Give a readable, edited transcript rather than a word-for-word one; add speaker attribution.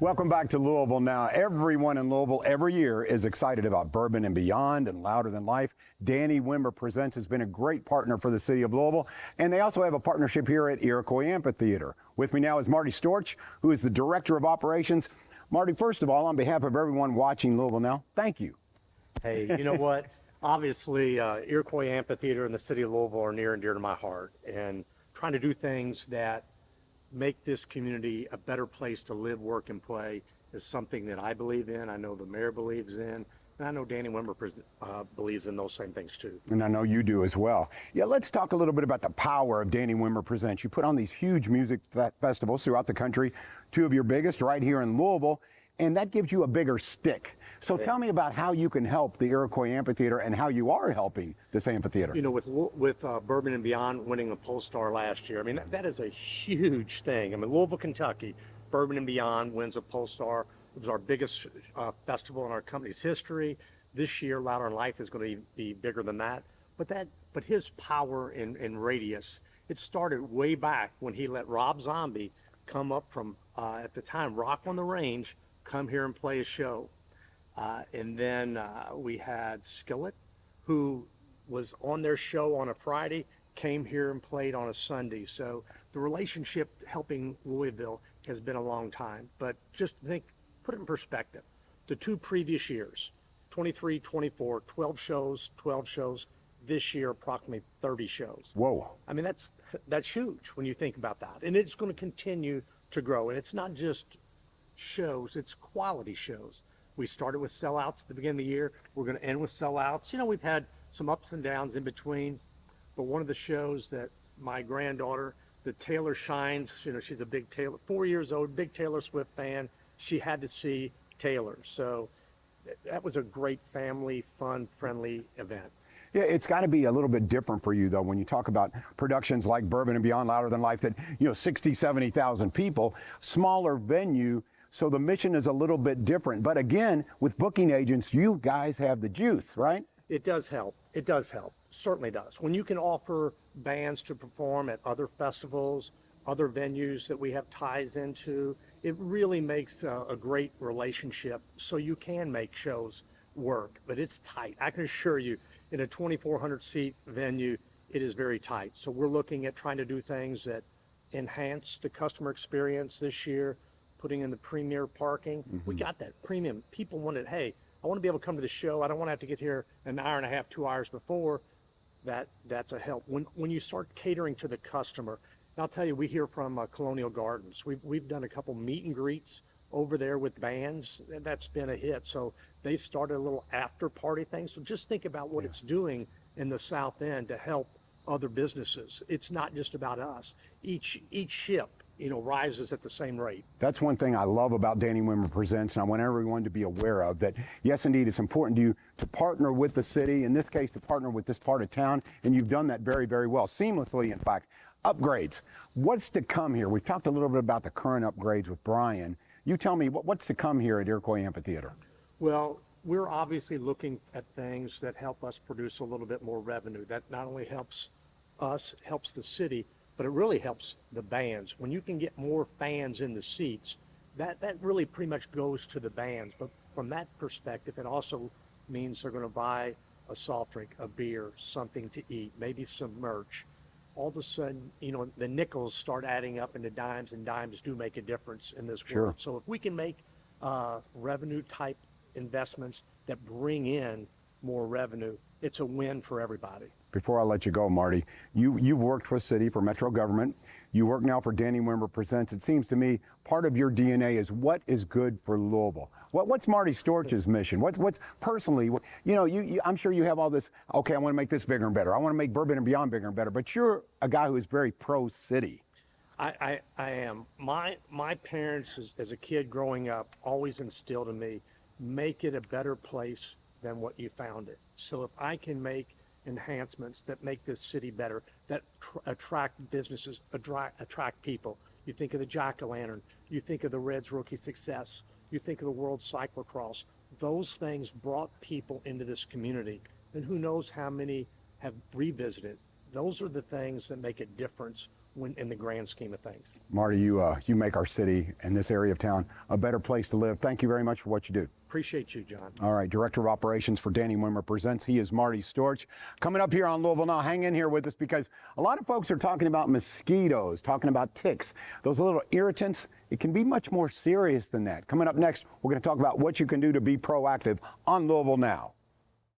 Speaker 1: Welcome back to Louisville Now. Everyone in Louisville every year is excited about Bourbon and Beyond and Louder Than Life. Danny Wimmer Presents has been a great partner for the city of Louisville, and they also have a partnership here at Iroquois Amphitheater. With me now is Marty Storch, who is the Director of Operations. Marty, first of all, on behalf of everyone watching Louisville Now, thank you.
Speaker 2: Hey, you know what? Obviously, Iroquois Amphitheater and the city of Louisville are near and dear to my heart, and trying to do things that make this community a better place to live, work, and play is something that I believe in. I know the mayor believes in, and I know Danny Wimmer believes in those same things too.
Speaker 1: And I know you do as well. Yeah, let's talk a little bit about the power of Danny Wimmer Presents. You put on these huge music festivals throughout the country, two of your biggest right here in Louisville, and that gives you a bigger stick. So tell me about how you can help the Iroquois Amphitheater and how you are helping this amphitheater.
Speaker 2: You know, with Bourbon and Beyond winning a Pole Star last year, I mean, that is a huge thing. I mean, Louisville, Kentucky, Bourbon and Beyond wins a Pole Star. It was our biggest festival in our company's history. This year, Louder Than Life is going to be bigger than that. But his power and radius, it started way back when he let Rob Zombie come up from, at the time, Rock on the Range, come here and play a show. And then we had Skillet, who was on their show on a Friday, came here and played on a Sunday. So the relationship helping Louisville has been a long time. But just put it in perspective. The two previous years, 23, 24, 12 shows. This year, approximately 30 shows.
Speaker 1: Whoa.
Speaker 2: I mean, that's huge when you think about that. And it's going to continue to grow. And it's not just shows, it's quality shows. We started with sellouts at the beginning of the year. We're going to end with sellouts. You know, we've had some ups and downs in between, but one of the shows that my granddaughter, the Taylor Shines, you know, she's a big Taylor, 4 years old, big Taylor Swift fan. She had to see Taylor. So that was a great family, fun, friendly event.
Speaker 1: Yeah, it's got to be a little bit different for you, though, when you talk about productions like Bourbon and Beyond, Louder Than Life, that, you know, 60, 70,000 people, smaller venue. So the mission is a little bit different. But again, with booking agents, you guys have the juice, right?
Speaker 2: It does help. It does help. Certainly does. When you can offer bands to perform at other festivals, other venues that we have ties into, it really makes a great relationship so you can make shows work. But it's tight. I can assure you, in a 2,400 seat venue, it is very tight. So we're looking at trying to do things that enhance the customer experience this year, putting in the premier parking. We got that premium. People wanted, hey, I want to be able to come to the show. I don't want to have to get here an hour and a half, 2 hours before. That's a help. When you start catering to the customer, and I'll tell you, we hear from Colonial Gardens. We've done a couple meet and greets over there with bands, and that's been a hit. So they started a little after party thing. So just think about what it's doing in the South End to help other businesses. It's not just about us. Each ship, you know, rises at the same rate.
Speaker 1: That's one thing I love about Danny Wimmer Presents, and I want everyone to be aware of that. Yes, indeed, it's important to you to partner with the city, in this case, to partner with this part of town, and you've done that very, very well, seamlessly, in fact. Upgrades. What's to come here? We've talked a little bit about the current upgrades with Brian. You tell me, what's to come here at Iroquois Amphitheater?
Speaker 2: Well, we're obviously looking at things that help us produce a little bit more revenue. That not only helps us, helps the city, but it really helps the bands. When you can get more fans in the seats, that really pretty much goes to the bands. But from that perspective, it also means they're going to buy a soft drink, a beer, something to eat, maybe some merch. All of a sudden, you know, the nickels start adding up into dimes, and dimes do make a difference in this world. So if we can make revenue type investments that bring in more revenue, it's a win for everybody.
Speaker 1: Before I let you go, Marty, you've worked for the city, for metro government. You work now for Danny Wimmer Presents. It seems to me part of your DNA is what is good for Louisville. What's Marty Storch's mission? What's personally, you know, I'm sure you have all this, okay, I want to make this bigger and better. I want to make Bourbon and Beyond bigger and better, but you're a guy who is very pro-city.
Speaker 2: I am. My parents, as a kid growing up, always instilled in me, make it a better place than what you found it. So if I can make enhancements that make this city better, that attract businesses, attract people. You think of the Jack-o'-lantern, you think of the Reds Rookie Success, you think of the World Cyclocross. Those things brought people into this community, and who knows how many have revisited. Those are the things that make a difference in the grand scheme of things.
Speaker 1: Marty, you make our city and this area of town a better place to live. Thank you very much for what you do.
Speaker 2: Appreciate you, John.
Speaker 1: All right, Director of Operations for Danny Wimmer Presents. He is Marty Storch. Coming up here on Louisville Now, hang in here with us because a lot of folks are talking about mosquitoes, talking about ticks, those little irritants. It can be much more serious than that. Coming up next, we're going to talk about what you can do to be proactive on Louisville Now.